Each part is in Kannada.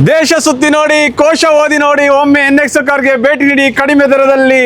ದೇಶ ಸುತ್ತಿ ನೋಡಿ, ಕೋಶ ಓದಿ ನೋಡಿ, ಒಮ್ಮೆ NX ಕಾರ್ಗೆ ಭೇಟಿ ನೀಡಿ. ಕಡಿಮೆ ದರದಲ್ಲಿ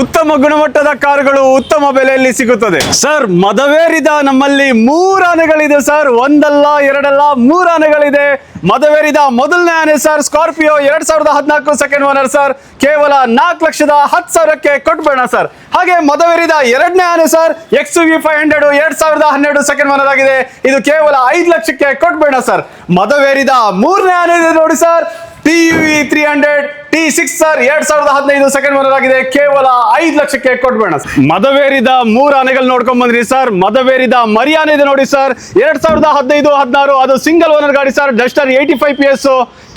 ಉತ್ತಮ ಗುಣಮಟ್ಟದ ಕಾರುಗಳು ಉತ್ತಮ ಬೆಲೆಯಲ್ಲಿ ಸಿಗುತ್ತದೆ. ಸರ್, ಮದವೇರಿದ ನಮ್ಮಲ್ಲಿ 3 ಆನೆಗಳಿದೆ ಸರ್. ಒಂದಲ್ಲ ಎರಡಲ್ಲ 3 ಆನೆಗಳಿದೆ. ಮದವೇರಿದ ಮೊದಲನೇ ಆನೆ sir Scorpio 2014 second owner sir, ಕೇವಲ 4,10,000ಕ್ಕೆ ಕೊಟ್ಬೇಡ ಸರ್. ಹಾಗೆ ಮದವೇರಿದ ಎರಡನೇ ಆನೆ ಸರ್ XUV 500 2012 ಸೆಕೆಂಡ್ ಓನರ್ ಆಗಿದೆ. ಇದು ಕೇವಲ 5 ಲಕ್ಷಕ್ಕೆ ಕೊಟ್ಬೇಡ ಸರ್. ಮದವೇರಿದ ಮೂರನೇ ಆನೆ ಇದೆ ನೋಡಿ sir, TUV 300 T6 sir 2015 second owner ಆಗಿದೆ. ಕೇವಲ 5 ಲಕ್ಷಕ್ಕೆ ಕೊಟ್ಬೇಡ. ಮದವೇರಿದ 3 ಆನೆಗಳು ನೋಡ್ಕೊಂಡ್ ಬಂದ್ರಿ ಸರ್. ಮದವೇರಿದ ಮರಿ ಆನೆ ಇದೆ ನೋಡಿ ಸರ್, 2015-16 ಅದು ಸಿಂಗಲ್ ಓನರ್ ಗಾಡಿ ಸರ್, ಡಸ್ಟರ್ 85 PS,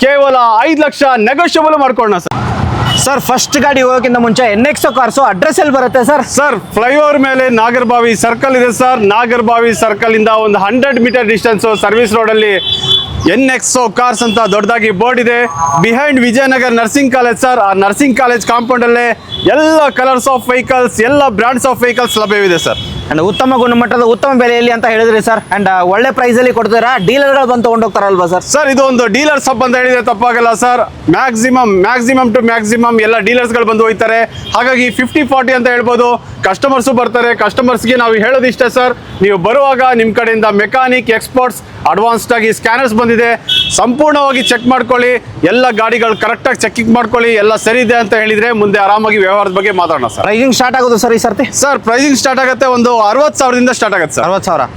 ಕೇವಲ 5 ಲಕ್ಷ ನೆಗೋಷಿಯಬಲ್ ಮಾಡ್ಕೊಳ್ಳೋಣ ಸರ್. ಸರ್, ಫಸ್ಟ್ ಗಾಡಿ ಹೋಗೋಕ್ಕಿಂತ ಮುಂಚೆ NX ಕಾರ್ಸು ಅಡ್ರೆಸ್ ಎಲ್ಲಿ ಬರುತ್ತೆ ಸರ್? ಸರ್, ಫ್ಲೈಓವರ್ ಮೇಲೆ ನಾಗರಬಾವಿ ಸರ್ಕಲ್ ಇದೆ ಸರ್. ನಾಗರಬಾವಿ ಸರ್ಕಲ್ ಇಂದ ಒಂದು 100 ಮೀಟರ್ ಡಿಸ್ಟೆನ್ಸ್ ಸರ್ವಿಸ್ ರೋಡ್ ಅಲ್ಲಿ NX ಕಾರ್ಸ್ ಅಂತ ದೊಡ್ಡದಾಗಿ ಬೋರ್ಡ್ ಇದೆ. Behind Vijayanagar nursing college sir. ಆ ನರ್ಸಿಂಗ್ ಕಾಲೇಜ್ ಕಾಂಪೌಂಡ್ ಅಲ್ಲೇ ಎಲ್ಲ ಕಲರ್ಸ್ ಆಫ್ ವೆಹಿಕಲ್ಸ್, ಎಲ್ಲ ಬ್ರಾಂಡ್ಸ್ ಆಫ್ ವೆಹಿಕಲ್ಸ್ ಲಭ್ಯವಿದೆ ಸರ್. ಅಂಡ್ ಉತ್ತಮ ಗುಣಮಟ್ಟದ ಉತ್ತಮ ಬೆಲೆಯಲ್ಲಿ ಅಂತ ಹೇಳಿದ್ರಿ ಸರ್. ಅಂಡ್ ಒಳ್ಳೆ ಪ್ರೈಸ್ ಅಲ್ಲಿ ಕೊಡ್ತೀರಾ? ಡೀಲರ್ಗಳು ಬಂದು ತಗೊಂಡೋಗ್ತಾರಲ್ವಾ ಸರ್? ಸರ್, ಇದು ಒಂದು ಡೀಲರ್ ಸಬ್ ಅಂತ ಹೇಳಿದ್ರೆ ತಪ್ಪಾಗಲ್ಲ ಸರ್. ಮ್ಯಾಕ್ಸಿಮಮ್ ಟು ಮ್ಯಾಕ್ಸಿಮಮ್ ಎಲ್ಲ ಡೀಲರ್ಸ್ಗಳು ಬಂದು ಹೋಗ್ತಾರೆ. ಹಾಗಾಗಿ 50-40 ಅಂತ ಹೇಳ್ಬೋದು. ಕಸ್ಟಮರ್ಸು ಬರ್ತಾರೆ. ಕಸ್ಟಮರ್ಸ್ಗೆ ನಾವು ಹೇಳೋದಿಷ್ಟೇ ಸರ್, ನೀವು ಬರುವಾಗ ನಿಮ್ಮ ಕಡೆಯಿಂದ ಮೆಕ್ಯಾನಿಕ್ ಎಕ್ಸ್ಪರ್ಟ್ಸ್ ಅಡ್ವಾನ್ಸ್ಡ್ ಆಗಿ ಸ್ಕ್ಯಾನರ್ಸ್ ಬಂದಿದೆ, ಸಂಪೂರ್ಣವಾಗಿ ಚೆಕ್ ಮಾಡ್ಕೊಳ್ಳಿ. ಎಲ್ಲ ಗಾಡಿಗಳು ಕರೆಕ್ಟಾಗಿ ಚೆಕಿಂಗ್ ಮಾಡ್ಕೊಳ್ಳಿ. ಎಲ್ಲ ಸರಿ ಇದೆ ಅಂತ ಹೇಳಿದ್ರೆ ಮುಂದೆ ಆರಾಮಾಗಿ ವ್ಯವಹಾರದ ಬಗ್ಗೆ ಮಾತಾಡೋಣ ಸರ್. ಪ್ರೈಸಿಂಗ್ ಸ್ಟಾರ್ಟ್ ಆಗೋದು ಸರ್ ಈ ಸರ್ತಿ? ಸರ್, ಪ್ರೈಸಿಂಗ್ ಸ್ಟಾರ್ಟ್ ಆಗುತ್ತೆ ಒಂದು 60,000ದಿಂದ ಸ್ಟಾರ್ಟ್ ಆಗುತ್ತೆ ಸರ್. 60,000.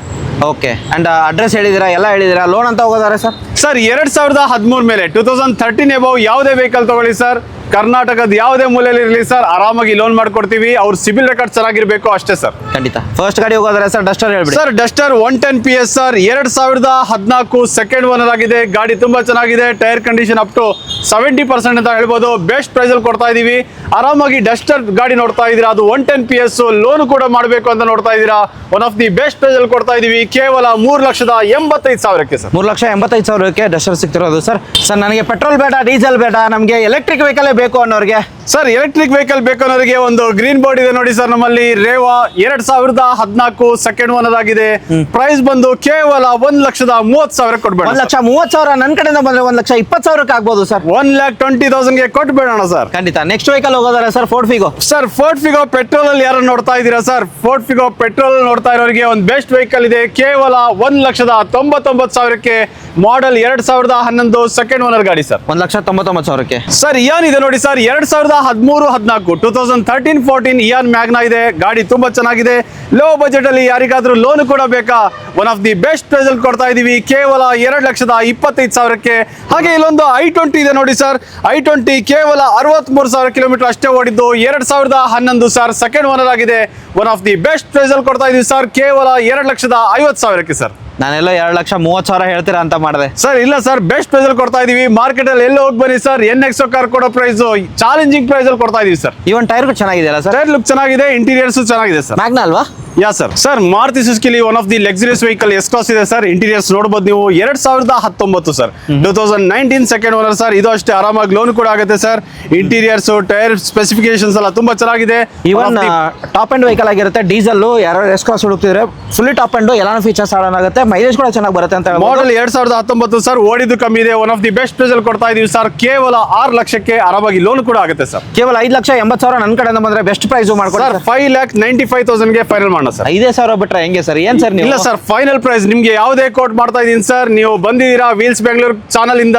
ಓಕೆ. ಅಂಡ್ ಅಡ್ರೆಸ್ ಹೇಳಿದಿರಾ, ಎಲ್ಲ ಹೇಳಿದಿರಾ. ಲೋನ್ ಅಂತ ಹೋಗೋದಾರೆ ಸರ್? ಸರ್, 2013 ಮೇಲೆ 2013 ಎಬವ್ ಯಾವುದೇ ವೆಹಿಕಲ್ ತಗೊಳ್ಳಿ ಸರ್, ಕರ್ನಾಟಕದ ಯಾವುದೇ ಮೂಲೆಯಲ್ಲಿ ಇರಲಿ ಸರ್, ಆರಾಮಾಗಿ ಲೋನ್ ಮಾಡ್ಕೊಡ್ತೀವಿ. ಅವ್ರ ಸಿಬಿಲ್ ರೆಕಾರ್ಡ್ ಚೆನ್ನಾಗಿರ್ಬೇಕು ಅಷ್ಟೇ ಸರ್. ಖಂಡಿತ. ಫಸ್ಟ್ ಗಾಡಿ ಹೋಗೋದಾರೆ ಸರ್, ಡಸ್ಟರ್ ಹೇಳ್ಬಿಡಿ sir. Duster 110 PS sir, 2014 second owner ಆಗಿದೆ. ಗಾಡಿ ತುಂಬಾ ಚೆನ್ನಾಗಿದೆ. ಟೈರ್ ಕಂಡೀಷನ್ ಅಪ್ ಟು 70% ಅಂತ ಹೇಳ್ಬೋದು. ಬೆಸ್ಟ್ ಪ್ರೈಸ್ ಅಲ್ಲಿ ಕೊಡ್ತಾ ಇದೀವಿ. ಆರಾಮಾಗಿ ಡಸ್ಟರ್ ಗಾಡಿ ನೋಡ್ತಾ ಇದೀರಾ, ಅದು 110 PS, ಲೋನ್ ಕೂಡ ಮಾಡಬೇಕು ಅಂತ ನೋಡ್ತಾ ಇದೀರಾ. One of the best price ಅಲ್ಲಿ ಕೊಡ್ತಾ ಇದೀವಿ. ಕೇವಲ 3,85,000ಕ್ಕೆ ಸರ್. 3,85,000ಕ್ಕೆ ಡಸ್ಟರ್ ಸಿಗ್ತಿರೋದು ಸರ್. ಸರ್, ನನಗೆ ಪೆಟ್ರೋಲ್ ಬೇಡ, ಡೀಸೆಲ್ ಬೇಡ, ನಮಗೆ ಎಲೆಕ್ಟ್ರಿಕ್ ವೆಹಿಕಲ್ ಬೇಕು ಅನ್ನೋರಿಗೆ? ಸರ್, ಎಲೆಕ್ಟ್ರಿಕ್ ವೆಹಿಕಲ್ ಬೇಕು ಅನ್ನೋರಿಗೆ ಒಂದು ಗ್ರೀನ್ ಬೋರ್ಡ್ ಇದೆ ನೋಡಿ ಸರ್ ನಮ್ಮಲ್ಲಿ. ರೇವಾ 2014 ಸೆಕೆಂಡ್ ಓನರ್ ಆಗಿದೆ. ಪ್ರೈಸ್ ಬಂದು ಕೇವಲ 1,30,000 ಕೊಡ್ಬೇಡ. 1,30,000 ನನ್ನ ಕಡೆಯಿಂದ ಬಂದ್ರೆ 1,20,000ಕ್ಕೆ ಆಗ್ಬೋದು ಸರ್. 1,20,000ಗೆ ಕೊಟ್ಬೇಡೋಣ ಸರ್. ಖಂಡಿತ. ನೆಕ್ಸ್ಟ್ ವೆಹಿಕಲ್ ಹೋಗೋದಾರೆ sir, Ford Figo. Sir, Ford Figo petrol ಅಲ್ಲಿ ಯಾರು ನೋಡ್ತಾ ಇದ್ದೀರಾ ಸರ್? ಫೋರ್ಡ್ ಫಿಗೋ ಪೆಟ್ರೋಲ್ ನೋಡ್ತಾ ಇರೋರಿಗೆ ಒಂದು ಬೆಸ್ಟ್ ವೆಹಿಕಲ್ ಇದೆ. ಕೇವಲ 1,99,000ಕ್ಕೆ ಮಾಡೆಲ್ 2011 ಸೆಕೆಂಡ್ ಓನರ್ ಗಾಡಿ ಸರ್. 1,99,000ಕ್ಕೆ. ಸರ್, ಇಯಾನ್ ಇದೆ ನೋಡಿ ಸರ್, 2013-14 2013-14 ಇಯಾನ್ ಮ್ಯಾಗ್ನಾ ಇದೆ. ಗಾಡಿ ತುಂಬಾ ಚೆನ್ನಾಗಿದೆ. ಲೋ ಬಜೆಟ್ ಅಲ್ಲಿ ಯಾರಿಗಾದ್ರೂ ಲೋನ್ ಕೂಡ ಬೇಕಾ? One of the best price ಅಲ್ಲಿ ಕೊಡ್ತಾ ಇದೀವಿ. ಕೇವಲ 2,25,000ಕ್ಕೆ. ಹಾಗೆ ಇಲ್ಲೊಂದು i20 ಇದೆ ನೋಡಿ ಸರ್. i20 ಕೇವಲ 63,000 ಕಿಲೋಮೀಟರ್ ಅಷ್ಟೇ ಓಡಿದ್ದು. 2011 ಸರ್, ಸೆಕೆಂಡ್ ಓನರ್ ಆಗಿದೆ. One of the best price ಅಲ್ಲಿ ಕೊಡ್ತಾ ಇದೀವಿ ಸರ್. ಕೇವಲ 2,50,000ಕ್ಕೆ ಸರ್. ನಾನೆಲ್ಲ 2,30,000 ಹೇಳ್ತೀರಾ ಅಂತ ಮಾಡಿದೆ ಸರ್. ಇಲ್ಲ ಸರ್, ಬೆಸ್ಟ್ ಪ್ರೈಸ್ ಅಲ್ಲಿ ಕೊಡ್ತಾ ಇದೀವಿ. ಮಾರ್ಕೆಟ್ ಅಲ್ಲಿ ಎಲ್ಲ ಹೋಗಿ ಬನ್ನಿ ಸರ್, NX ಕಾರ್ ಕೊಡೋ ಪ್ರೈಸ್ ಚಾಲೆಂಜಿಂಗ್ ಪ್ರೈಸ್ ಅಲ್ಲಿ ಕೊಡ್ತಾ ಇದೀವಿ ಸರ್. ಇವನ್ ಟೈರ್ ಚೆನ್ನಾಗಿದೆಯಲ್ಲ ಸರ್? ಟೈರ್ ಲುಕ್ ಚೆನ್ನಾಗಿದೆ, ಇಂಟೀರಿಯರ್ಸ್ ಚೆನ್ನಾಗಿದೆ ಸರ್. ಮ್ಯಾಗ್ನಾ ಅಲ್ವಾ? Yeah sir. ಸರ್, ಮಾರುತಿ ಸುಜುಕಿಲಿ one of the luxurious vehicle S-Cross ಇದೆ ಸರ್. ಇಂಟೀರಿಯರ್ಸ್ ನೋಡಬಹುದು ನೀವು. 2019 ಸರ್, 2019 ಸೆಕೆಂಡ್ ಓನರ್ ಸರ್. ಇದು ಅಷ್ಟೇ ಆರಾಮಾಗಿ ಲೋನ್ ಕೂಡ ಆಗುತ್ತೆ ಸರ್. ಇಂಟೀರಿಯರ್ಸ್, ಟೈರ್ ಸ್ಪೆಸಿಫಿಕೇಶನ್ಸ್ ಎಲ್ಲ ತುಂಬಾ ಚೆನ್ನಾಗಿದೆ. ಇವನ್ ಟಾಪ್ ಅಂಡ್ ವೆಹಿಕಲ್ ಆಗಿರುತ್ತೆ. ಡೀಸೆಲ್ ಯಾರು S-Cross ಹುಡುಕ್ತಿದ್ರೆ ಫುಲ್ಲಿ ಟಾಪ್ ಅಂಡ್ ಎಲ್ಲಾನು ಫೀಚರ್ಸ್ ಆನ್ ಆಗುತ್ತೆ. ಮೈಲೇಜ್ ಕೂಡ ಚೆನ್ನಾಗಿ ಬರುತ್ತೆ ಅಂತ ಹೇಳ್ಬೋದು. ಮಾಡೆಲ್ 2019 ಸರ್, ಓಡಿದ್ದು ಕಮ್ಮಿ ಇದೆ. One of the best price ಅಲ್ಲಿ ಕೊಡ್ತಾ ಇದೀವಿ ಸರ್. ಕೇವಲ 6 ಲಕ್ಷಕ್ಕೆ ಆರಾಮಾಗಿ ಲೋನ್ ಕೂಡ ಆಗುತ್ತೆ ಸರ್. ಕೇವಲ 5,80,000 ನನ್ನ ಕಡೆಯಿಂದ ಬಂದ್ರೆ ಬೆಸ್ಟ್ ಪ್ರೈಸ್ ಮಾಡ್ಕೊಡ್ತಾರೆ ಸರ್. 5,95,000ಗೆ ಫೈನಲ್ ಮಾಡೋಣ ಸರ್. 5,000 ಬಿಟ್ರೆ ಹೆಂಗೆ ಸರ್? ಏನ್ ಸರ್ ನೀವು? ಇಲ್ಲ ಸರ್, ಫೈನಲ್ ಪ್ರೈಸ್ ನಿಮ್ಗೆ ಯಾವುದೇ ಕೋಟ್ ಮಾಡ್ತಾ ಇದೀನಿ ಸರ್. ನೀವು ಬಂದಿದ್ದೀರಾ ವೀಲ್ಸ್ ಬೆಂಗಳೂರು ಚಾನಲ್ ಇಂದ,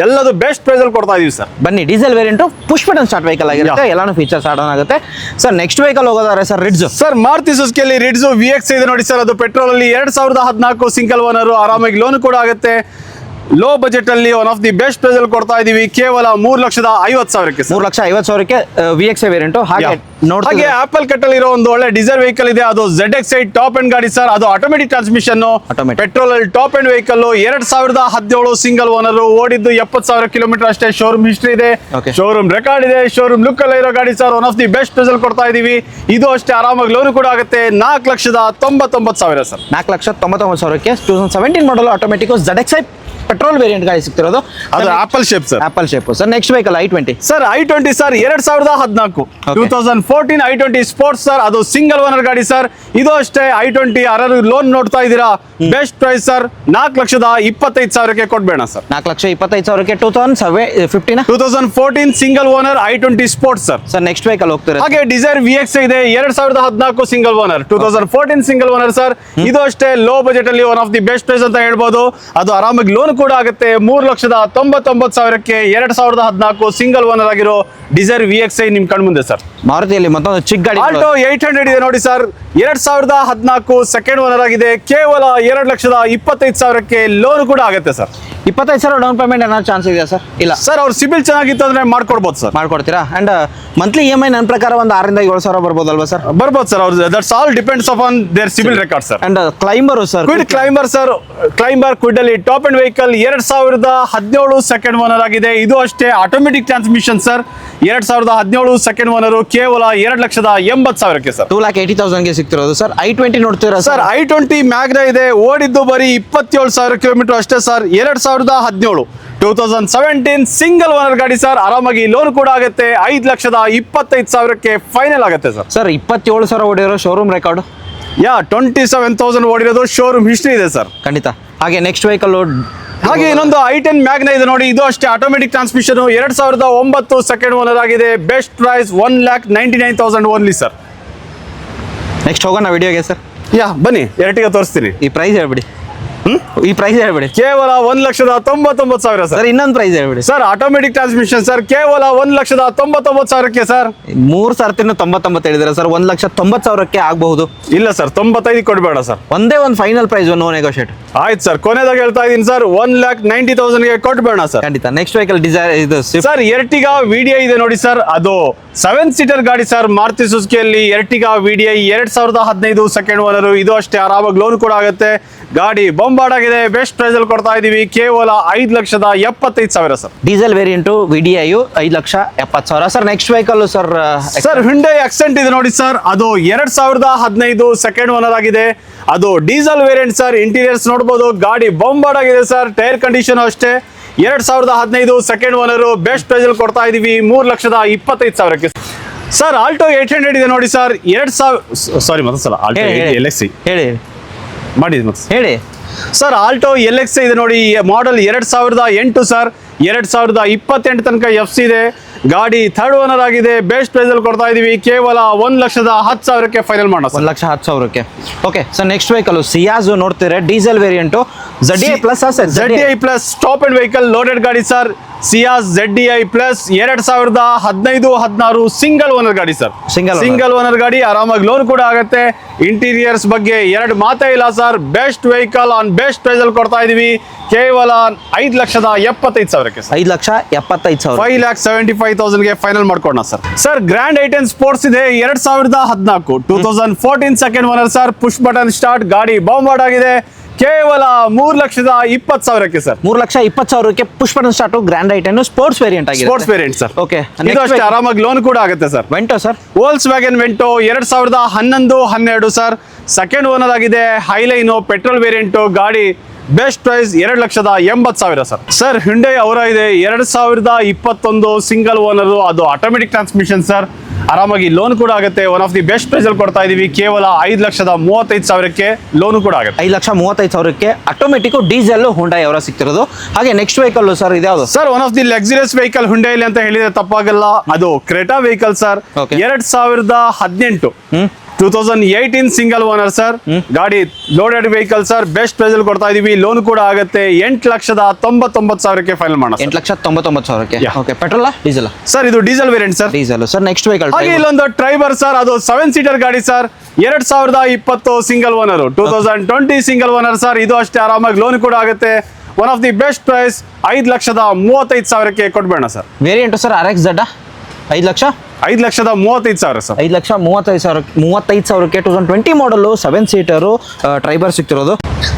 ಎಲ್ಲದು ಬೆಸ್ಟ್ ಪ್ರೈಸ್ ಅಲ್ಲಿ ಕೊಡ್ತಾ ಇದೀವಿ ಸರ್. ಬನ್ನಿ. Diesel variant push button start vehicle ಆಗಿರುತ್ತೆ. ಎಲ್ಲಾನು ಫೀಚರ್ಸ್ ಆನ್ ಆಗುತ್ತೆ ಸರ್. ನೆಕ್ಸ್ಟ್ ವೆಹಿಕಲ್ ಹೋಗೋದಾರೆ ಸರ್, ರಿಡ್ಜ್. ಸರ್, ಮಾರುತಿ ಸುಜುಕಿಯಲ್ಲಿ ರಿಡ್ಜ್ VX ಇದೆ ನೋಡಿ ಸರ್. ಅದು ಪೆಟ್ರೋಲ್ ಅಲ್ಲಿ 2014 ಸಿಂಗಲ್ ಓನರ್. ಆರಾಮಾಗಿ ಲೋನ್ ಕೂಡ ಆಗುತ್ತೆ. ಲೋ ಬಜೆಟ್ ಅಲ್ಲಿ one of the best price ಅಲ್ಲಿ ಕೊಡ್ತಾ ಇದೀವಿ. ಕೇವಲ 3,50,000ಕ್ಕೆ. 3,50,000ಕ್ಕೆ VX ವೇರಿಯಂಟ್. ಹಾಗೆ ಆಪಲ್ ಕಟ್ ಅಲ್ಲಿ ಇರೋ ಒಂದು ಒಳ್ಳೆ ಡೀಸೆಲ್ ವೆಹಿಕಲ್ ಇದೆ. ಅದು ZX8 ಟಾಪ್ ಎಂಡ್ ಗಾಡಿ ಸರ್. ಅದು ಆಟೋಮೆಟಿಕ್ ಟ್ರಾನ್ಸ್ಮಿಷನ್, ಪೆಟ್ರೋಲ್ ಅಲ್ಲಿ top end vehicle. 2017 single owner. ಓಡಿದ್ದು 70,000 ಕಿಲೋಮೀಟರ್ ಅಷ್ಟೇ. ಶೋರೂಮ್ ಹಿಸ್ಟ್ರಿ ಇದೆ, ಶೋರೂಮ್ ರೆಕಾರ್ಡ್ ಇದೆ, ಶೋರೂಮ್ ಲುಕ್ ಅಲ್ಲಿ ಇರೋ ಗಾಡಿ sir. One of the best price ಅಲ್ಲಿ ಕೊಡ್ತಾ ಇದೀವಿ. ಇದು ಅಷ್ಟೇ ಆರಾಮಾಗಿ ಲೋನ್ ಕೂಡ ಆಗುತ್ತೆ. 4,99,000 ಸರ್. 4,99,000ಕ್ಕೆ 2017 model automatic ZX8 petrol variant ಗಾಡಿ ಸಿಗ್ತಿರೋದು. ಅದು apple shape sir. Apple shape sir. Next vehicle i20 sir. i20 sir, 2014 2014 i20 sports sir. ಅದು ಸಿಂಗಲ್ ಓನರ್ ಗಾಡಿ ಸರ್. ಇದು ಅಷ್ಟೇ i20 ಯಾರು ಲೋನ್ ನೋಡ್ತಾ ಇದ್ದೀರಾ, ಬೆಸ್ಟ್ ಪ್ರೈಸ್ ಸರ್ 4,25,000ಕ್ಕೆ ಕೊಡ್ಬೇಡ ಸರ್. 4,25,000ಕ್ಕೆ 2015 2014 single owner i20 sports sir. Sir next vehicle ಹೋಗ್ತಾರೆ ಹಾಗೆ ಡಿಸೈರ್ VX ಇದೆ 2014 single owner 2014 single owner sir. ಇದು ಅಷ್ಟೇ ಲೋ ಬಜೆಟ್ ಅಲ್ಲಿ one of the best price ಅಂತ ಹೇಳ್ಬೋದು. ಅದು ಆರಾಮಾಗಿ ಲೋನ್ ಕೂಡ ಆಗುತ್ತೆ 3,99,000ಕ್ಕೆ 2014 ಸಿಂಗಲ್ ಓನರ್ ಆಗಿರೋ ಡಿಸೈರ್ VXi ನಿಮ್ ಕಣ್ ಮುಂದೆ ಸರ್. ಮಾರುತಿಯಲ್ಲಿ ಮತ್ತೊಂದು ಚಿಕ್ಕ ಗಾಡಿ ಆಲ್ಟೋ 800 ಇದೆ ನೋಡಿ ಸರ್ 2014 ಸೆಕೆಂಡ್ ಓನರ್ ಆಗಿದೆ. ಕೇವಲ 2,25,000ಕ್ಕೆ ಲೋನ್ ಕೂಡ ಆಗುತ್ತೆ ಸರ್. 25,000 ಡೌನ್ ಪೇಮೆಂಟ್ ಏನಾದ್ರು ಚಾನ್ಸ್ ಇದೆಯಾ ಸರ್? ಇಲ್ಲ ಸರ್ ಅವ್ರ ಸಿಬಿಲ್ ಚೆನ್ನಾಗಿತ್ತು ಅಂದ್ರೆ ಮಾಡ್ಕೊಡ್ಬೋದು ಸರ್. ಮಾಡ್ಕೊಡ್ತೀರಾ? ಅಂಡ್ ಮಂತ್ಲಿ EMI ನನ್ನ ಪ್ರಕಾರ ಒಂದು 6,000-7,000 ಬರ್ಬೋದಲ್ವಾ ಸರ್? ಬರ್ಬೋದು ಸರ್. ಅವ್ರ that's all depends upon their CIBIL record sir. And climber sir, Kwid climber sir. Climber Kwid ಅಲ್ಲಿ top end vehicle 2017 second owner ಆಗಿದೆ. ಇದು ಅಷ್ಟೇ automatic transmission sir. 2017 second owner ಕೇವಲ 2,80,000ಕ್ಕೆ ಸರ್. 2,80,000ಗೆ ಸಿಗ್ತಿರೋದು ಸರ್. i20 ನೋಡ್ತೀರಾ ಸರ್? i20 ಮ್ಯಾಗ್ನಾ ಇದೆ. ಓಡಿದ್ದು ಬರೀ 27,000 ಕಿಲೋಮೀಟರ್ ಅಷ್ಟೇ ಸರ್. 2017 2017 ಸಿಂಗಲ್ ಓನರ್ ಗಾಡಿ ಸರ್. ಆರಾಮಾಗಿ ಲೋನ್ ಕೂಡ ಆಗುತ್ತೆ 5,25,000ಕ್ಕೆ ಫೈನಲ್ ಆಗುತ್ತೆ ಸರ್. ಸರ್ 27,000 ಓಡಿರೋ ಶೋರೂಮ್ ರೆಕಾರ್ಡ್ 27,000 ಓಡಿರೋದು ಶೋರೂಮ್ ಹಿಸ್ಟ್ರಿ ಇದೆ ಸರ್. ಖಂಡಿತ. ಹಾಗೆ ನೆಕ್ಸ್ಟ್ ವೆಹಿಕಲ್ ಹಾಗೆ ಇನ್ನೊಂದು i10 ಮ್ಯಾಗ್ನಾ ಇದೆ ನೋಡಿ. ಇದು ಅಷ್ಟೇ ಆಟೋಮೆಟಿಕ್ ಟ್ರಾನ್ಸ್ಮಿಷನ್ 2009 ಸೆಕೆಂಡ್ ಓನರ್ ಆಗಿದೆ. Best price 1,99,000 only sir. Next ಹೋಗೋಣ ವಿಡಿಯೋಗೆ ಸರ್. ಬನ್ನಿ ಎರಟಿಗೆ ತೋರಿಸ್ತೀನಿ. ಈ ಪ್ರೈಸ್ ಹೇಳ್ಬಿಡಿ. ಈ ಪ್ರೈಸ್ ಹೇಳ್ಬಿಡಿ. ಕೇವಲ 1,99,000 ಸರ್. ಇನ್ನೊಂದು ಪ್ರೈಸ್ ಹೇಳ್ಬಿಡಿ ಸರ್. Automatic transmission sir. ಕೇವಲ 1,99,000ಕ್ಕೆ ಸರ್. 3 ಸರ್ತಿನ 99 ಹೇಳಿದ್ರೆ ಸರ್ 1,90,000ಕ್ಕೆ ಆಗಬಹುದು. ಇಲ್ಲ ಸರ್ 95 ಕೊಡಬೇಡ ಸರ್. ಒಂದೇ ಒಂದು ಫೈನಲ್ ಪ್ರೈಸ್, ನೋ ನೆಗೋಷಿಯೇಟ್. ಆಯ್ತು ಸರ್. ಕೊನೆದಾಗ ಹೇಳ್ತಾ ಇದೀನಿ ಸರ್ 1,90,000ಗೆ ಕೊಟ್ಬೇಡ ಸರ್. ಖಂಡಿತ. ನೆಕ್ಸ್ಟ್ ವೆಹಿಕಲ್ ಡಿಸೈರ್ ಇದು ಸರ್ ಎರ್ಟಿಗಾ VDI ಇದೆ ನೋಡಿ ಸರ್. ಅದು 7 ಸೀಟರ್ ಗಾಡಿ ಸರ್. ಮಾರುತಿ ಸುಜುಕಿಯಲ್ಲಿ ಎರ್ಟಿಗಾ VDI 2015 ಸೆಕೆಂಡ್ ಓನರ್. ಇದು ಅಷ್ಟೇ ಆರಾಮಾಗಿ ಲೋನ್ ಕೂಡ ಆಗುತ್ತೆ. ಗಾಡಿ ಬೊಂಬಾರ್ಡ್ ಆಗಿದೆ. ಬೆಸ್ಟ್ ಪ್ರೈಸ್ ಅಲ್ಲಿ ಕೊಡ್ತಾ ಇದೀವಿ ಕೇವಲ 5,75,000 sir. Diesel variant VDI 5,70,000 sir. Next vehicle sir Hyundai Accent ಇದೆ ನೋಡಿ ಸರ್. ಅದು 2015 ಸೆಕೆಂಡ್ ಓನರ್ ಆಗಿದೆ. ಅದು ಡೀಸೆಲ್ ವೇರಿಯಂಟ್ ಸರ್. ಇಂಟೀರಿಯರ್ಸ್ ನೋಡಬಹುದು. ಗಾಡಿ ಬೊಂಬಾರ್ಡ್ ಆಗಿದೆ ಸರ್. ಟೈರ್ ಕಂಡೀಷನ್ ಅಷ್ಟೇ. 2015 ಸೆಕೆಂಡ್ ಓನರ್. ಬೆಸ್ಟ್ ಪ್ರೈಸ್ ಅಲ್ಲಿ ಕೊಡ್ತಾ ಇದೀವಿ 3,25,000ಕ್ಕೆ ಸರ್. ಆಲ್ಟೋ 800 ಇದೆ ನೋಡಿ ಸರ್. 2000 ಸಾರಿ ಮತ್ತೊಂದ್ಸಲ ಆಲ್ಟೋ LXi ಹೇಳಿ ಮಾಡಿದ್ ಮತ್ತೆ ಹೇಳಿ ಸರ್. ಆಲ್ಟೋ LXi ಇದೆ ನೋಡಿ. Model 2008 sir. 2028 ತನಕ FC ಇದೆ. ಗಾಡಿ ಥರ್ಡ್ ಓನರ್ ಆಗಿದೆ. ಬೆಸ್ಟ್ ಪ್ರೈಸ್ ಅಲ್ಲಿ ಕೊಡ್ತಾ ಇದೀವಿ ಕೇವಲ 1,10,000ಕ್ಕೆ ಫೈನಲ್ ಮಾಡೋಣ. 1,10,000ಕ್ಕೆ. Okay sir. Next vehicle Ciaz ನೋಡ್ತೀರಾ. Diesel variant ZDI plus ZDI plus top end vehicle loaded ಗಾಡಿ sir. Ciaz ZDI plus 2015-16 single owner ಗಾಡಿ ಸರ್. ಸಿಂಗಲ್ ಓನರ್ ಗಾಡಿ. ಆರಾಮಾಗಿ ಲೋನ್ ಕೂಡ ಆಗುತ್ತೆ. ಇಂಟೀರಿಯರ್ಸ್ ಬಗ್ಗೆ ಎರಡು ಮಾತೇ ಇಲ್ಲ sir. Best vehicle on best price ಅಲ್ಲಿ ಕೊಡ್ತಾ ಇದೀವಿ ಕೇವಲ 5,75,000ಕ್ಕೆ. 5,75,000. 5,75,000ಗೆ ಫೈನಲ್ ಮಾಡ್ಕೊಡೋಣ sir. Sir grand i10 sports ಇದೆ 2014 2014 second owner sir. Push button start. ಗಾಡಿ ಬೊಂಬಾರ್ಡ್ ಆಗಿದೆ. ಕೇವಲ 3,20,000ಕ್ಕೆ ಸರ್. 3,20,000ಕ್ಕೆ push button start grand i10 sports variant ಆಗಿದೆ. Sports variant sir. ಓಕೆ. ಇದು ಅಷ್ಟೇ ಆರಾಮಾಗಿ ಲೋನ್ ಕೂಡ ಆಗುತ್ತೆ sir. Vento sir. Volkswagen Vento 2011-12 sir. Second owner ಆಗಿದೆ. Highline petrol variant. ಗಾಡಿ best price 2,80,000 sir. Sir Hyundai Aura ಇದೆ 2021 ಸಿಂಗಲ್ ಓನರ್. ಅದು ಆಟೋಮೆಟಿಕ್ ಟ್ರಾನ್ಸ್ಮಿಷನ್ ಸರ್. ಆರಾಮಾಗಿ ಲೋನ್ ಕೂಡ ಆಗುತ್ತೆ. One of the best price ಅಲ್ಲಿ ಕೊಡ್ತಾ ಇದೀವಿ ಕೇವಲ 5,35,000ಕ್ಕೆ ಲೋನ್ ಕೂಡ ಆಗುತ್ತೆ. 5,35,000ಕ್ಕೆ ಆಟೋಮೆಟಿಕ್ ಡೀಸೆಲ್ Hyundai Aura ಸಿಗ್ತಿರೋದು. ಹಾಗೆ ನೆಕ್ಸ್ಟ್ ವೆಹಿಕಲ್ ಸರ್ ಇದ್ಯಾವುದು sir? One of the luxurious vehicle Hyundai ಅಂತ ಹೇಳಿದ್ರೆ ತಪ್ಪಾಗಲ್ಲ. ಅದು Creta vehicle sir. 2018 2018 single owner sir. ಗಾಡಿ loaded vehicle sir. Best price ಅಲ್ಲಿ ಕೊಡ್ತಾ ಇದೀವಿ. ಲೋನ್ ಕೂಡ ಆಗುತ್ತೆ. 8,99,000ಕ್ಕೆ ಫೈನಲ್ ಮಾಡೋಣ. 8,99,000ಕ್ಕೆ. ಓಕೆ. Petrol diesel sir? ಇದು diesel variant sir. Diesel sir. Next vehicle ಹಾಗೆ ಇಲ್ಲೊಂದು ಟ್ರೈಬರ್ ಸರ್. ಅದು 7 ಸೀಟರ್ ಗಾಡಿ sir. 2020 single owner 2020 single owner sir. ಇದು ಅಷ್ಟೇ ಆರಾಮಾಗಿ ಲೋನ್ ಕೂಡ ಆಗುತ್ತೆ. One of the best price 5,35,000ಕ್ಕೆ ಕೊಟ್ಬೇಡ sir. Variant sir RXZ 5,35,000 sir. 5,35,000ಕ್ಕೆ 2020 ಮಾಡಲು 7 ಸೀಟರು ಟ್ರೈಬರ್ ಸಿಗ್ತಿರೋದು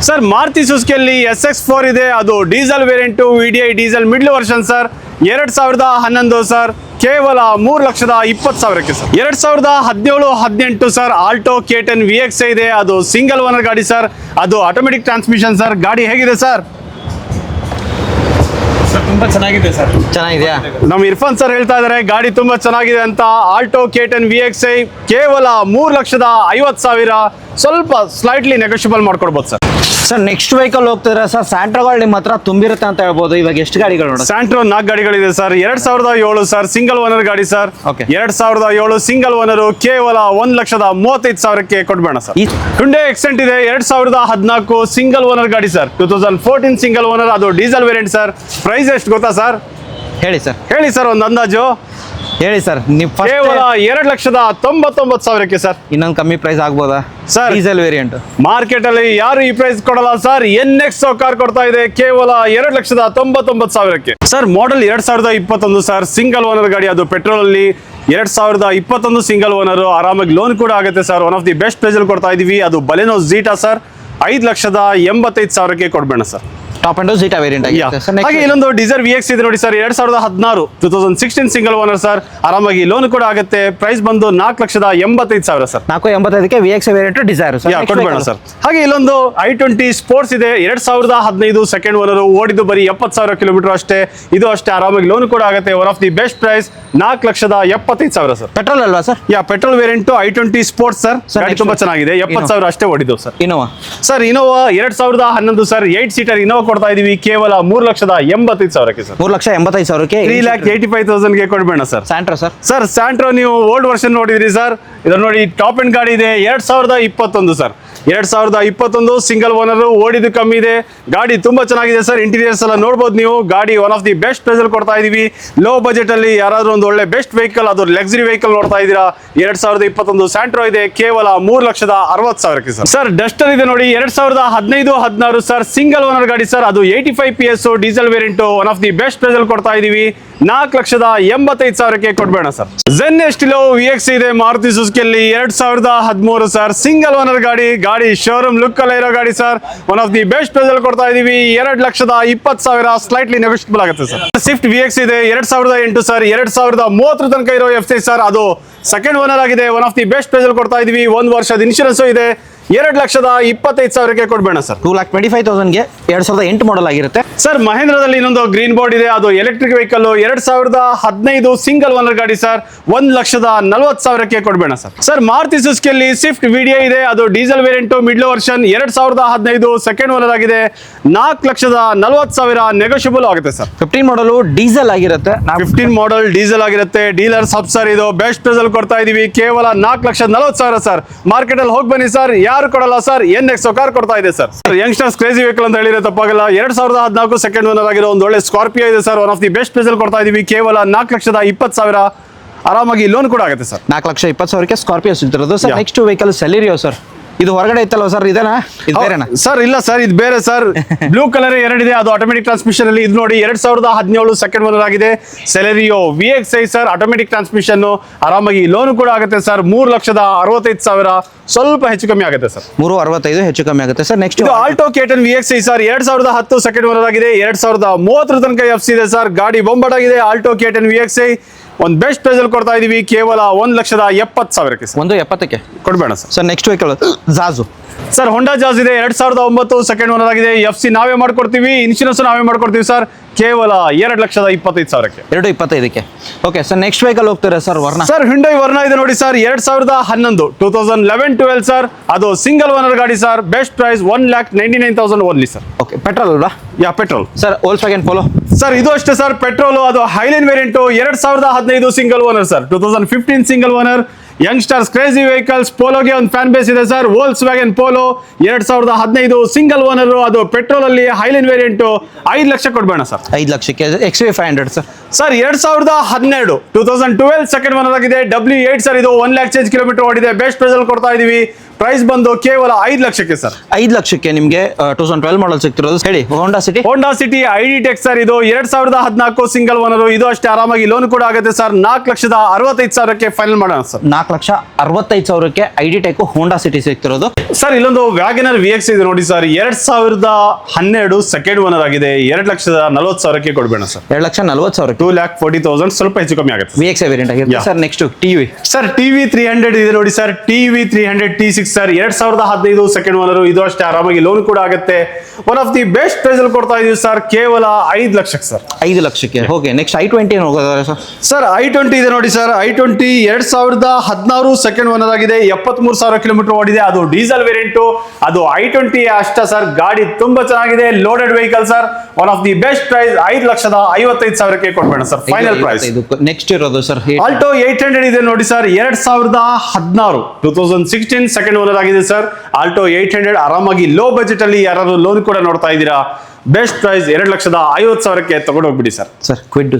ಸರ್. ಮಾರುತಿ ಸುಜುಕಿಯಲ್ಲಿ SX4 ಇದೆ. ಅದು diesel variant. VDI diesel middle version sir. 2011 sir. ಕೇವಲ 3,20,000ಕ್ಕೆ sir. 2017-18 sir. Alto K10 VXi ಇದೆ. ಅದು ಸಿಂಗಲ್ ಓನರ್ ಗಾಡಿ ಸರ್. ಅದು ಆಟೋಮೆಟಿಕ್ ಟ್ರಾನ್ಸ್ಮಿಷನ್ ಸರ್. ಗಾಡಿ ಹೇಗಿದೆ ಸರ್? ತುಂಬಾ ಚೆನ್ನಾಗಿದೆ ಸರ್. ಚೆನ್ನಾಗಿದೆಯಾ? ನಮ್ಮ ಇರ್ಫಾನ್ ಸರ್ ಹೇಳ್ತಾ ಇದಾರೆ ಗಾಡಿ ತುಂಬಾ ಚೆನ್ನಾಗಿದೆ ಅಂತ. ಆಲ್ಟೋ K10 VXi ಕೇವಲ 3,50,000. ಸ್ವಲ್ಪ ಸ್ಲೈಟ್ಲಿ ನೆಗೋಷಿಯಬಲ್ ಮಾಡ್ಕೊಡ್ಬೋದು ಸರ್. ಸರ್ ನೆಕ್ಸ್ಟ್ ವೆಹಿಕಲ್ ಹೋಗ್ತಿದ್ರೆ ಸರ್ ಸ್ಯಾಂಟ್ರೋಗಳು ನಿಮ್ಮ ಹತ್ರ ತುಂಬಿರುತ್ತೆ ಅಂತ ಹೇಳ್ಬೋದು. ಇವಾಗ ಎಷ್ಟು ಗಾಡಿಗಳು ನೋಡಿ? ಸ್ಯಾಂಟ್ರೋ 4 ಗಾಡಿಗಳಿದೆ ಸರ್. 2007 ಸರ್, ಸಿಂಗಲ್ ಓನರ್ ಗಾಡಿ ಸರ್. Okay. 2007 ಸಿಂಗಲ್ ಓನರ್ ಕೇವಲ 1,35,000ಕ್ಕೆ ಕೊಡ್ಬೇಡ ಸರ್. ಈ- ಹುಂಡೈ ಎಕ್ಸೆಂಟ್ ಇದೆ 2014 ಸಿಂಗಲ್ ಓನರ್ ಗಾಡಿ ಸರ್. 2014 ಸಿಂಗಲ್ ಓನರ್, ಅದು ಡೀಸೆಲ್ ವೇರಿಯಂಟ್ ಸರ್. ಪ್ರೈಸ್ ಎಷ್ಟು ಗೊತ್ತಾ ಸರ್? ಹೇಳಿ ಸರ್, ಹೇಳಿ ಸರ್ ಒಂದು ಅಂದಾಜು. ಹೇಳಿ ಸರ್. ನೀವು ಕೇವಲ 2,99,000ಕ್ಕೆ ಸರ್. ಇನ್ನೊಂದು ಕಮ್ಮಿ ಪ್ರೈಸ್ ಆಗ್ಬೋದಾ Sir. Diesel variant? ಮಾರ್ಕೆಟ್ ಅಲ್ಲಿ ಯಾರು ಈ ಪ್ರೈಸ್ ಕೊಡಲ್ಲ ಸರ್. NXO ಕಾರ್ ಕೊಡ್ತಾ ಇದೆ ಕೇವಲ 2,99,000ಕ್ಕೆ sir. Model 2021 sir, single owner ಗಾಡಿ, ಅದು ಪೆಟ್ರೋಲ್ ಅಲ್ಲಿ. 2021 ಸಿಂಗಲ್ ಓನರ್, ಆರಾಮಾಗಿ ಲೋನ್ ಕೂಡ ಆಗುತ್ತೆ sir. One of the best price ಅಲ್ಲಿ ಕೊಡ್ತಾ ಇದೀವಿ. ಅದು ಬಲೆನೋ ಝೀಟಾ ಸರ್. 5,85,000ಕ್ಕೆ ಕೊಡ್ಬೇಡ sir. Top end Zeta variant ಆಗಿದೆ ಸರ್. ಹಾಗೆ ಇಲ್ಲೊಂದು ಡೀಸರ್ VX ಇದೆ ನೋಡಿ ಸರ್. 2016 2016 single owner sir. ಆರಾಮಾಗಿ ಲೋನ್ ಕೂಡ ಆಗುತ್ತೆ. ಪ್ರೈಸ್ ಬಂದು 4,85,000 ಸರ್. 485ಕ್ಕೆ VX ವೇರಿಯಂಟ್ ಡಿಸೈರ್ ಸರ್. ಕೊಡ್ಬೇಡ ಸರ್. ಹಾಗೆ ಇಲ್ಲೊಂದು I20 ಸ್ಪೋರ್ಟ್ಸ್ ಇದೆ 2015 ಸೆಕೆಂಡ್ ಓನರ್, ಓಡಿದ್ದು ಬರೀ 70,000 ಕಿಲೋಮೀಟರ್ ಅಷ್ಟೇ. ಇದು ಅಷ್ಟೇ, ಆರಾಮಾಗಿ ಲೋನ್ ಕೂಡ ಆಗುತ್ತೆ. One of the best price 4,75,000 sir. Petrol ಅಲ್ವಾ sir? Petrol variant I20 sports sir. Sir, ಗಾಡಿ next ತುಂಬಾ ಚೆನ್ನಾಗಿದೆ. 70,000 ಅಷ್ಟೇ ಓಡಿದ್ದು sir. Innova sir Innova 2011 sir, 8 seater Innova ಕೊಡ್ತಾ ಇದೀವಿ ಕೇವಲ 3,85,000ಕ್ಕೆ ಸರ್. 3,85,000ಕ್ಕೆ 3,85,000ಗೆ ಕೊಡ್ಬೇಡ sir. Santro sir. Sir Santro ನೀವು ಓಲ್ಡ್ ವರ್ಷನ್ ನೋಡಿದ್ರಿ ಸರ್. ಇದು ನೋಡಿ ಟಾಪ್ ಎಂಡ್ ಗಾಡಿ ಇದೆ 2021 ಸರ್. 2021 ಸಿಂಗಲ್ ಓನರ್, ಓಡಿದ್ದು ಕಮ್ಮಿ ಇದೆ. ಗಾಡಿ ತುಂಬಾ ಚೆನ್ನಾಗಿದೆ ಸರ್. ಇಂಟೀರಿಯರ್ಸ್ ಎಲ್ಲ ನೋಡ್ಬೋದು ನೀವು. ಗಾಡಿ one of the best price ಅಲ್ಲಿ ಕೊಡ್ತಾ ಇದೀವಿ. ಲೋ ಬಜೆಟ್ ಅಲ್ಲಿ ಯಾರಾದ್ರೂ ಒಂದು ಒಳ್ಳೆ ಬೆಸ್ಟ್ ವೆಹಿಕಲ್, ಅದು ಲಕ್ಸುರಿ ವೆಹಿಕಲ್ ನೋಡ್ತಾ ಇದ್ದೀರಾ. 2021 ಸ್ಯಾಂಟ್ರೋ ಇದೆ ಕೇವಲ 3,60,000ಕ್ಕೆ ಸರ್. ಸರ್ ಡಸ್ಟರ್ ಇದೆ ನೋಡಿ 2015-16 ಸರ್, ಸಿಂಗಲ್ ಓನರ್ ಗಾಡಿ ಸರ್. ಅದು 85 PS diesel variant, one of the best price ಅಲ್ಲಿ ಕೊಡ್ತಾ ಇದೀವಿ. 4,85,000ಕ್ಕೆ ಕೊಡ್ಬೇಡ ಸರ್. ಝೆನ್ ಎಸ್ಟಿಲೋ VX ಇದೆ ಮಾರುತಿ ಸುಜುಕಿಯಲ್ಲಿ 2013 ಸರ್, ಸಿಂಗಲ್ ಓನರ್ ಗಾಡಿ. ಗಾಡಿ ಶೋರೂಮ್ ಲುಕ್ ಅಲ್ಲ ಇರೋ ಗಾಡಿ sir. One of the best price ಅಲ್ಲಿ ಕೊಡ್ತಾ ಇದೀವಿ. 2,20,000 ಸ್ಲೈಟ್ಲಿ ನೆಗೋಷಿಯಬಲ್ ಆಗುತ್ತೆ ಸರ್. ಸ್ವಿಫ್ಟ್ VX ಇದೆ 2008 ಸರ್. 2030 ತನಕ ಇರೋ FC ಸರ್. ಅದು ಸೆಕೆಂಡ್ ಓನರ್ ಆಗಿದೆ. One of the best price ಅಲ್ಲಿ ಕೊಡ್ತಾ ಇದೀವಿ. 1 ವರ್ಷದ ಇನ್ಶೂರೆನ್ಸ್ ಇದೆ. 2,25,000ಕ್ಕೆ ಕೊಡ್ಬೇಡ ಸರ್. 2,25,000ಗೆ 2008 ಮಾಡಲ್ ಆಗಿರುತ್ತೆ ಸರ್. ಮಹೇಂದ್ರದಲ್ಲಿ ಇನ್ನೊಂದು ಗ್ರೀನ್ ಬೋರ್ಡ್ ಇದೆ, ಅದು ಎಲೆಕ್ಟ್ರಿಕ್ ವೆಹಿಕಲ್ 2015 ಸಿಂಗಲ್ ಓನರ್ ಗಾಡಿ ಸರ್. 1,40,000ಕ್ಕೆ ಕೊಡ್ಬೇಡ ಸರ್. ಸರ್ ಮಾರುತಿ ಸುಜುಕಿಯಲ್ಲಿ ಸ್ವಿಫ್ಟ್ VDI ಇದೆ, ಅದು diesel variant middle version 2015 second owner ಆಗಿದೆ. 4,40,000 ನೆಗೋಷಿಯಬಲ್ ಆಗುತ್ತೆ ಸರ್. 15 ಮಾಡಲು ಡೀಸೆಲ್ ಆಗಿರುತ್ತೆ. 15 ಮಾಡೆಲ್ ಡೀಸೆಲ್ ಆಗಿರುತ್ತೆ. ಡೀಲರ್ ಸಬ್ ಸರ್, ಇದು ಬೆಸ್ಟ್ ಪ್ರೈಸ್ ಅಲ್ಲಿ ಕೊಡ್ತಾ ಇದೀವಿ ಕೇವಲ 4,40,000 ಸರ್. ಮಾರ್ಕೆಟ್ ಅಲ್ಲಿ ಹೋಗಿ ಬನ್ನಿ ಸರ್, ಯಾರು ಕೊಡಲ್ಲ ಸರ್. NXO ಕಾರ್ ಕೊಡ್ತಾ ಇದೆ ಸರ್. ಯಂಗ್ಸ್ಟರ್ಸ್ ಕ್ರೇಜಿ ವೆಹಿಕಲ್ ಅಂತ ಹೇಳಿದ್ರೆ ತಪ್ಪಾಗಲ್ಲ. 2014 ಸೆಕೆಂಡ್ ಓನರ್ ಆಗಿರೋ ಒಂದು ಒಳ್ಳೆ ಸ್ಕಾರ್ಪಿಯೋ ಇದೆ sir. One of the best price ಅಲ್ಲಿ ಕೊಡ್ತಾ ಇದೀವಿ ಕೇವಲ 4,20,000. ಆರಾಮಾಗಿ ಲೋನ್ ಕೂಡ ಆಗುತ್ತೆ ಸರ್. 4,20,000ಕ್ಕೆ ಸ್ಕಾರ್ಪಿಯೋ ಸಿಗ್ತಿರೋದು sir. Yeah. Next vehicle Celerio sir. ಇದು ಹೊರಗಡೆ ಇತ್ತಲ್ವ ಸರ್? ಇದೇನಾ? ಇದು ಬೇರೆನಾ ಸರ್? ಇಲ್ಲ ಸರ್, ಇದು ಬೇರೆ ಸರ್. ಬ್ಲೂ ಕಲರ್ ಎರಡಿದೆ, ಅದು ಆಟೋಮೆಟಿಕ್ ಟ್ರಾನ್ಸ್ಮಿಷನ್ ಅಲ್ಲಿ. ಇದು ನೋಡಿ 2017 ಸೆಕೆಂಡ್ ಓನರ್ ಆಗಿದೆ. Celerio VXI sir, automatic transmission. ಆರಾಮಾಗಿ ಲೋನ್ ಕೂಡ ಆಗುತ್ತೆ ಸರ್. 3,65,000, ಸ್ವಲ್ಪ ಹೆಚ್ಚು ಕಮ್ಮಿ ಆಗುತ್ತೆ ಸರ್. 365 ಹೆಚ್ಚು ಕಮ್ಮಿ ಆಗುತ್ತೆ ಸರ್. ನೆಕ್ಸ್ಟ್ ಇದು Alto K10 VXI sir. 2010 second owner ಆಗಿದೆ. 2030 ತನಕ FC ಇದೆ ಸರ್. ಗಾಡಿ ಬೊಂಬಾಟ್ ಆಗಿದೆ. ಆಲ್ಟೋ K10 VXI ಒಂದು ಬೆಸ್ಟ್ ಪ್ರೈಸ್ ಅಲ್ಲಿ ಕೊಡ್ತಾ ಇದೀವಿ ಕೇವಲ 1,70,000ಕ್ಕೆ ಸರ್. 170ಕ್ಕೆ ಕೊಡ್ಬೇಡ sir. Sir next vehicle Jazz sir. Honda Jazz ಇದೆ 2009 ಸೆಕೆಂಡ್ ಓನರ್ ಆಗಿದೆ. FC ನಾವೇ ಮಾಡ್ಕೊಡ್ತೀವಿ, ಇನ್ಶೂರೆನ್ಸ್ ನಾವೇ ಮಾಡ್ಕೊಡ್ತೀವಿ ಸರ್. ಕೇವಲ 2,25,000ಕ್ಕೆ. 225ಕ್ಕೆ. Okay sir. ನೆಕ್ಸ್ಟ್ ವೆಹಿಕಲ್ ಹೋಗ್ತಾರೆ sir. Verna sir Hyundai Verna ಇದೆ ನೋಡಿ ಸರ್. 2011 2011-12 ಸರ್. ಅದು ಸಿಂಗಲ್ ಓನರ್ ಗಾಡಿ sir. Best price 1,99,000 only sir. Okay petrol ಅಲ್ವಾ? Petrol sir. Volkswagen Polo sir. ಇದು ಅಷ್ಟೇ ಸರ್, ಪೆಟ್ರೋಲ್. ಅದು highline variant 2015 single owner sir. 2015 single owner. Youngsters crazy vehicles. ಪೋಲೋಗೆ ಒಂದು ಫ್ಯಾನ್ ಬೇಸ್ ಇದೆ sir. Volkswagen Polo 2015 single owner. ಅದು ಪೆಟ್ರೋಲ್ ಅಲ್ಲಿ ಹೈಲೈನ್ ವೇರಿಯಂಟ್. 5 ಲಕ್ಷ ಕೊಡ್ಬೇಡ ಸರ್. 5 ಲಕ್ಷಕ್ಕೆ XV500 sir. Sir 2012 2012 second owner ಆಗಿದೆ. W8 sir. ಇದು 1 ಲ್ಯಾಕ್ ಚೇಂಜ್ ಕಿಲೋಮೀಟರ್ ಓಡಿದೆ. ಬೆಸ್ಟ್ ಪ್ರೈಸ್ ಅಲ್ಲಿ ಕೊಡ್ತಾ ಇದೀವಿ. ಪ್ರೈಸ್ ಬಂದು ಕೇವಲ 5 ಲಕ್ಷಕ್ಕೆ ಸರ್. 5 ಲಕ್ಷಕ್ಕೆ ನಿಮಗೆ 2012 ಮಾಡಲ್ ಸಿಗ್ತಿರೋದು. ಹೇಳಿ. Honda City ID Tech sir. ಇದು 2014 ಸಿಂಗಲ್ ಓನರ್. ಇದು ಅಷ್ಟೇ, ಆರಾಮಾಗಿ ಲೋನ್ ಕೂಡ ಆಗುತ್ತೆ ಸರ್. 4,65,000ಕ್ಕೆ ಫೈನಲ್ ಮಾಡೋಣ ಸರ್. 4,65,000ಕ್ಕೆ ID Tech ಹೋಂಡಾ ಸಿಟಿ ಸಿಗ್ತಿರೋದು ಸರ್. ಇಲ್ಲೊಂದು ವ್ಯಾಗನರ್ VX ಇದೆ ನೋಡಿ ಸರ್. 2012 ಸೆಕೆಂಡ್ ಓನರ್ ಆಗಿದೆ. 2,40,000ಕ್ಕೆ ಕೊಡ್ಬೇಡ ಸರ್. 2,40,000 2,40,000 ಸ್ವಲ್ಪ ಹೆಚ್ಚು ಕಮ್ಮಿ ಆಗುತ್ತೆ. VXI ವೇರಿಯಂಟ್ ಆಗಿರುತ್ತೆ Yeah. Sir. Next TV sir. TV 300 ಇದೆ ನೋಡಿ sir. TV 300 T6 Swift sir 2015 second owner, ಇದು ಅಷ್ಟೇ ಆರಾಮಾಗಿ ಲೋನ್ ಕೂಡ ಆಗುತ್ತೆ. One of the best price ಅಲ್ಲಿ ಕೊಡ್ತಾ ಇದೀವಿ ಸರ್, ಕೇವಲ 5 ಲಕ್ಷಕ್ಕೆ ಸರ್. 5 ಲಕ್ಷಕ್ಕೆ. ಓಕೆ, ನೆಕ್ಸ್ಟ್ i20 ಹೋಗೋದಾದ್ರೆ ಸರ್? ಸರ್ i20 ಇದೆ ನೋಡಿ ಸರ್, i20 2016 ಸೆಕೆಂಡ್ ಓನರ್ ಆಗಿದೆ, 73,000 ಕಿಲೋಮೀಟರ್ ಓಡಿದೆ. ಅದು ಡೀಸೆಲ್ ವೇರಿಯಂಟ್, ಅದು i20 ಅಷ್ಟ ಸರ್. ಗಾಡಿ ತುಂಬಾ ಚೆನ್ನಾಗಿದೆ, loaded vehicle sir. One of the best price 5,55,000ಕ್ಕೆ ಕೊಡ್ಬೇಡ ಸರ್, ಫೈನಲ್ ಪ್ರೈಸ್. ನೆಕ್ಸ್ಟ್ ಇರೋದು ಸರ್ ಆಲ್ಟೋ 800 ಇದೆ ನೋಡಿ ಸರ್, 2016 ಸೆಕೆಂಡ್ ಓನರ್ ಆಗಿದೆ ಸರ್. ಆಲ್ಟೋ 800 ಆರಾಮಾಗಿ ಲೋ ಬಜೆಟ್ ಅಲ್ಲಿ ಯಾರು ಲೋನ್ ಕೂಡ ನೋಡ್ತಾ ಇದ್ದೀರಾ, ಬೆಸ್ಟ್ ಪ್ರೈಸ್ 2,50,000ಕ್ಕೆ ತಗೊಂಡು ಹೋಗ್ಬಿಡಿ ಸರ್. ಕ್ವಿಡ್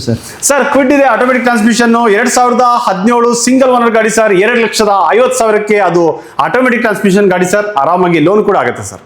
ಸರ್ ಕ್ವಿಡ್ ಇದೆ, ಆಟೋಮೆಟಿಕ್ ಟ್ರಾನ್ಸ್ಮಿಷನ್, 2017 ಸಿಂಗಲ್ ಓನರ್ ಗಾಡಿ ಸರ್, 2,50,000ಕ್ಕೆ. ಅದು ಆಟೋಮೆಟಿಕ್ ಟ್ರಾನ್ಸ್ಮಿಷನ್ ಗಾಡಿ ಸರ್, ಆರಾಮಾಗಿ ಲೋನ್ ಕೂಡ ಆಗುತ್ತೆ ಸರ್.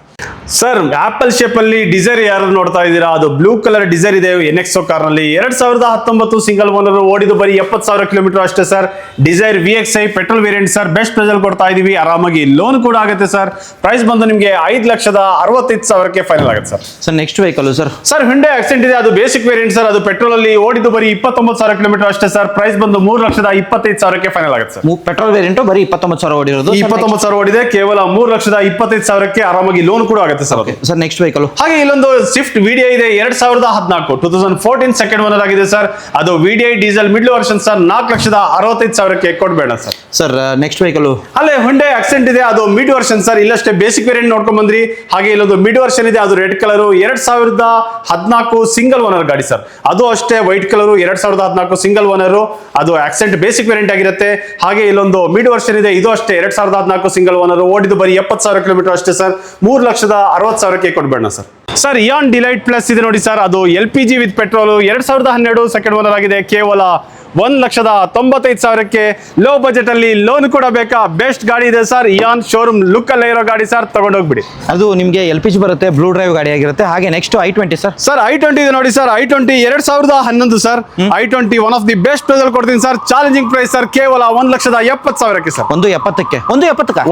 ಸರ್ ಆಪಲ್ ಶೇಪ್ ಅಲ್ಲಿ ಡಿಸೈರ್ ಯಾರು ನೋಡ್ತಾ ಇದ್ದೀರಾ, ಅದು ಬ್ಲೂ ಕಲರ್ ಡಿಸೈರ್ ಇದೆ NXO ಕಾರ್ ನಲ್ಲಿ. 2019 ಸಿಂಗಲ್ ಓನರ್, ಓಡಿದು ಬರೀ 70,000 ಕಿಲೋಮೀಟರ್ ಅಷ್ಟೇ sir. Dzire VXI petrol variant sir, best price ಅಲ್ಲಿ ಕೊಡ್ತಾ ಇದೀವಿ, ಆರಾಮಾಗಿ ಲೋನ್ ಕೂಡ ಆಗುತ್ತೆ ಸರ್. ಪ್ರೈಸ್ ಬಂದು ನಿಮಗೆ 5,65,000ಕ್ಕೆ ಫೈನಲ್ ಆಗುತ್ತೆ sir. Sir next vehicle sir Hyundai Accent ಇದೆ, ಅದು ಬೇಸಿಕ್ ವೇರಿಯಂಟ್ ಸರ್. ಅದು ಪೆಟ್ರೋಲ್ ಅಲ್ಲಿ ಓಡಿದು ಬರೀ 29,000 ಕಿಲೋಮೀಟರ್ ಅಷ್ಟೇ ಸರ್. ಪ್ರೈಸ್ ಬಂದು 3,25,000ಕ್ಕೆ ಫೈನಲ್ ಆಗುತ್ತೆ ಸರ್. ಪೆಟ್ರೋಲ್ ವೇರಿಯಂಟ್ ಬರೀ 29,000 ಓಡಿರೋದು, 29,000 ಓಡಿದೆ, ಕೇವಲ 3,25,000ಕ್ಕೆ ಆರಾಮಾಗಿ ಲೋನ್ ಕೂಡ ಆಗುತ್ತೆ ಸರ್. ಸರ್ ನೆಕ್ಸ್ಟ್ ವೆಹಿಕಲ್ ಹಾಗೆ ಇಲ್ಲೊಂದು ಸ್ವಿಫ್ಟ್ VDI ಇದೆ, 2014 ಸೆಕೆಂಡ್ ಓನರ್ ಆಗಿದೆ ಸರ್. ಅದು VDI diesel middle version sir, 4,65,000ಕ್ಕೆ ಕೊಡ್ಬೇಡ ಸರ್. ಸರ್ ನೆಕ್ಸ್ಟ್ ವೆಹಿಕಲ್ ಅಲ್ಲೇ Hyundai Accent ಇದೆ, ಅದು ಮಿಡ್ ವರ್ಷನ್ ಸರ್. ಇಲ್ಲಷ್ಟೇ ಬೇಸಿಕ್ ವೇರಿಯಂಟ್ ನೋಡ್ಕೊಂಡ್ ಬಂದ್ರಿ. ಹಾಗೆ ಇಲ್ಲೊಂದು ಮಿಡ್ ವರ್ಷನ್ ಇದೆ, ಅದು ರೆಡ್ ಕಲರ್, 2014 ಸಿಂಗಲ್ ಓನರ್ ಗಾಡಿ ಸರ್. ಅದು ಅಷ್ಟೇ ವೈಟ್ ಕಲರ್, 2014 ಸಿಂಗಲ್ ಓನರ್. ಅದು ಆಕ್ಸೆಂಟ್ ಬೇಸಿಕ್ ವೇರಿಯಂಟ್ ಆಗಿರುತ್ತೆ. ಹಾಗೆ ಇಲ್ಲೊಂದು ಮಿಡ್ ವರ್ಷನ್ ಇದೆ, ಇದು ಅಷ್ಟೇ 2014 ಸಿಂಗಲ್ ಓನರ್, ಓಡಿದು ಬರೀ 70,000 ಕಿಲೋಮೀಟರ್ ಅಷ್ಟೇ ಸರ್. 3,60,000ಕ್ಕೆ ಕೊಡ್ಬೇಡ sir. Sir Eon delight plus ಇದೆ ನೋಡಿ ಸರ್, ಅದು LPG with petrol, 2012 second owner ಆಗಿದೆ, ಕೇವಲ 1,95,000ಕ್ಕೆ. ಲೋ ಬಜೆಟ್ ಅಲ್ಲಿ ಲೋನ್ ಕೂಡ ಬೇಕಾ, ಬೆಸ್ಟ್ ಗಾಡಿ ಇದೆ ಸರ್. ಇಯಾನ್ ಶೋರೂಮ್ ಲುಕ್ ಅಲ್ಲೇ ಇರೋ ಗಾಡಿ ಸರ್, ತಗೊಂಡೋಗ್ಬಿಡಿ. ಅದು ನಿಮಗೆ LPG ಬರುತ್ತೆ, ಬ್ಲೂ ಡ್ರೈವ್ ಗಾಡಿ ಆಗಿರುತ್ತೆ. ಹಾಗೆ ನೆಕ್ಸ್ಟ್ i20 ಸರ್ i20 ಇದೆ ನೋಡಿ sir, i20 2011 sir. i20 one of the best price ಅಲ್ಲಿ ಕೊಡ್ತೀನಿ ಸರ್, ಚಾಲೆಂಜಿಂಗ್ ಪ್ರೈಸ್ ಸರ್, ಕೇವಲ 1,70,000ಕ್ಕೆ ಸರ್. 1,70,000ಕ್ಕೆ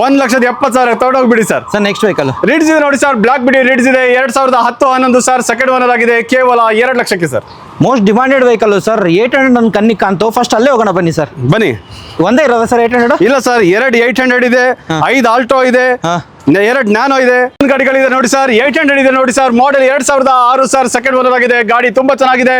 1,70,000 ತಗೊಂಡೋಗ್ಬಿಡಿ sir. Sir next vehicle Ritz ಇದೆ ನೋಡಿ ಸರ್, ಬ್ಲಾಕ್ ಬಿಡಿ ರಿಡ್ಸ್ ಇದೆ, 2010 ಸರ್, ಸೆಕೆಂಡ್ ಓನರ್ ಆಗಿದೆ, ಕೇವಲ 2 ಲಕ್ಷಕ್ಕೆ sir. Most demanded vehicle sir, 800 ನನ್ನ ಕಣ್ಣಿಗೆ ಕಾಣ್ತು. ಫಸ್ಟ್ ಅಲ್ಲೇ ಹೋಗೋಣ ಬನ್ನಿ ಸರ್. ಬನ್ನಿ. ಒಂದೇ ಇರೋದ ಸರ್ 800? ಇಲ್ಲ ಸರ್, 2 800 ಇದೆ, 5 ಆಲ್ಟೋ ಇದೆ, 2 ನ್ಯಾನೋ ಇದೆ, ಗಾಡಿಗಳಿದೆ ನೋಡಿ ಸರ್. 800 ಇದೆ ನೋಡಿ sir, model 2006 sir, second owner ಆಗಿದೆ, ಗಾಡಿ ತುಂಬಾ ಚೆನ್ನಾಗಿದೆ.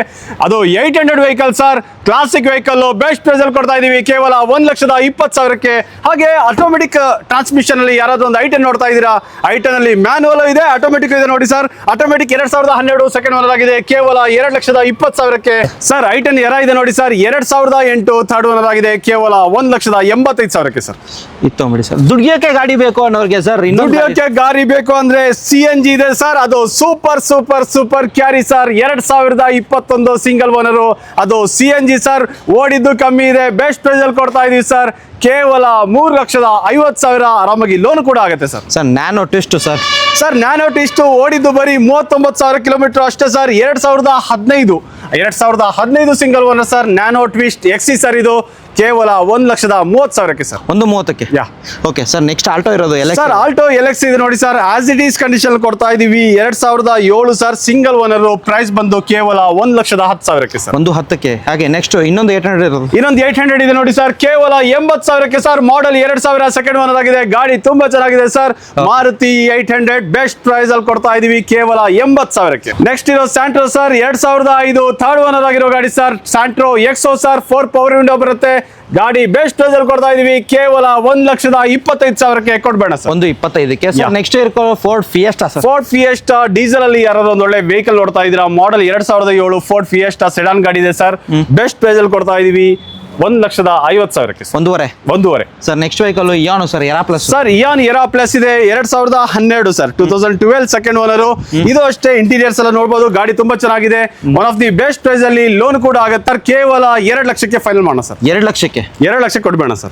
ಅದು 800 vehicle sir, classic vehicle, best price ಅಲ್ಲಿ ಕೊಡ್ತಾ ಇದೀವಿ, ಕೇವಲ 1,20,000ಕ್ಕೆ. ಹಾಗೆ ಆಟೋಮೆಟಿಕ್ ಟ್ರಾನ್ಸ್ಮಿಷನ್ ಅಲ್ಲಿ ಯಾರಾದ್ರೂ ಒಂದು i10 ನೋಡ್ತಾ ಇದ್ದೀರಾ, i10 ಅಲ್ಲಿ ಮ್ಯಾನುವಲ್ ಇದೆ, ಆಟೋಮೆಟಿಕ್ ಇದೆ ನೋಡಿ ಸರ್. ಆಟೋಮೆಟಿಕ್ 2012 ಸೆಕೆಂಡ್ ಓನರ್ ಆಗಿದೆ, ಕೇವಲ 2,20,000ಕ್ಕೆ ಸರ್. i10 ಎರ ಇದೆ ನೋಡಿ ಸರ್, 2008 ಥರ್ಡ್ ಓನರ್ ಆಗಿದೆ, ಕೇವಲ 1,85,000ಕ್ಕೆ ಸರ್. ಇತ್ತು ಬಿಡಿ ಸರ್. ದುಡ್ಯೋಕೆ ಗಾಡಿ ಬೇಕು ಅನ್ನೋರಿಗೆ ಸರ್, ದುಡಿಯೋಕೆ ಗಾಡಿ ಬೇಕು ಅಂದ್ರೆ CNG ಇದೆ ಸರ್, ಅದು super carry sir, 2021 single owner, ಅದು CNG ಸರ್. ಓಡಿದ್ದು ಕಮ್ಮಿ ಇದೆ, ಬೆಸ್ಟ್ ಪ್ರೈಸ್ ಅಲ್ಲಿ ಕೊಡ್ತಾ ಇದೀವಿ ಸರ್, ಕೇವಲ 3,50,000. ಆರಾಮಾಗಿ ಲೋನ್ ಕೂಡ ಆಗುತ್ತೆ sir. Sir Nano Twist sir Nano Twist ಓಡಿದ್ದು ಬರೀ 39,000 ಕಿಲೋಮೀಟರ್ ಅಷ್ಟೇ sir. 2015 single owner sir, Nano Twist XC sir. ಇದು ಕೇವಲ 1,30,000ಕ್ಕೆ ಸರ್. 1,30,000ಕ್ಕೆ. ಓಕೆ ಸರ್, ನೆಕ್ಸ್ಟ್ ಆಲ್ಟೋ ಇರೋದು ಸರ್. ಆಲ್ಟೋ LX ಇದೆ ನೋಡಿ sir, as it is condition ಕೊಡ್ತಾ ಇದೀವಿ, 2007 ಸರ್, ಸಿಂಗಲ್ ಓನರ್. ಪ್ರೈಸ್ ಬಂದು ಕೇವಲ 1,10,000ಕ್ಕೆ ಸರ್. 1,10,000ಕ್ಕೆ. ಹಾಗೆ ನೆಕ್ಸ್ಟ್ ಇನ್ನೊಂದು 800 ಇರೋದು, ಇನ್ನೊಂದು 800 ಇದೆ ನೋಡಿ ಸರ್, ಕೇವಲ 80,000ಕ್ಕೆ ಸರ್. ಮಾಡೆಲ್ 2000 ಸೆಕೆಂಡ್ ಓನರ್ ಆಗಿದೆ, ಗಾಡಿ ತುಂಬಾ ಚೆನ್ನಾಗಿದೆ ಸರ್. ಮಾರುತಿ 800 ಬೆಸ್ಟ್ ಪ್ರೈಸ್ ಅಲ್ಲಿ ಕೊಡ್ತಾ ಇದೀವಿ, ಕೇವಲ 80,000ಕ್ಕೆ. ನೆಕ್ಸ್ಟ್ ಇರೋ ಸ್ಯಾಂಟ್ರೋ ಸರ್, 2005 ಥರ್ಡ್ ಓನರ್ ಆಗಿರೋ ಗಾಡಿ sir. Santro XO sir, 4 power window ಬರುತ್ತೆ, ಗಾಡಿ ಬೆಸ್ಟ್ ಪ್ರೈಸ್ ಅಲ್ಲಿ ಕೊಡ್ತಾ ಇದೀವಿ, ಕೇವಲ 1,25,000ಕ್ಕೆ ಕೊಡ್ಬೇಡ ಸರ್. 1,25,000ಕ್ಕೆ ಸರ್. ನೆಕ್ಸ್ಟ್ ಇರೋ Ford fiesta sir. Ford fiesta diesel ಅಲ್ಲಿ ಯಾರಾದ್ರೂ ಒಂದು ಒಳ್ಳೆ ವೆಹಿಕಲ್ ನೋಡ್ತಾ ಇದ್ದೀರಾ, ಮಾಡೆಲ್ 2007 ಫೋರ್ಡ್ ಫಿಯೆಸ್ಟಾ ಸೆಡಾನ್ ಗಾಡಿ ಇದೆ ಸರ್. ಬೆಸ್ಟ್ ಪ್ರೈಸ್ ಅಲ್ಲಿ ಕೊಡ್ತಾ ಇದೀವಿ, 1,50,000ಕ್ಕೆ. 1,5,000 sir. Next vehicle Ian sir, era plus sir. Ian era plus ಇದೆ, 2012 ಸರ್, 2012 ಸೆಕೆಂಡ್ ಓನರ್. ಇದು ಅಷ್ಟೇ ಇಂಟೀರಿಯರ್ಸ್ ಎಲ್ಲ ನೋಡಬಹುದು, ಗಾಡಿ ತುಂಬಾ ಚೆನ್ನಾಗಿದೆ. One of the best price ಅಲ್ಲಿ ಲೋನ್ ಕೂಡ ಆಗುತ್ತೆ ಸರ್, ಕೇವಲ 2 ಲಕ್ಷಕ್ಕೆ ಫೈನಲ್ ಮಾಡೋಣ ಸರ್. 2 ಲಕ್ಷಕ್ಕೆ. 2 ಲಕ್ಷಕ್ಕೆ ಕೊಡ್ಬೇಡ ಸರ್.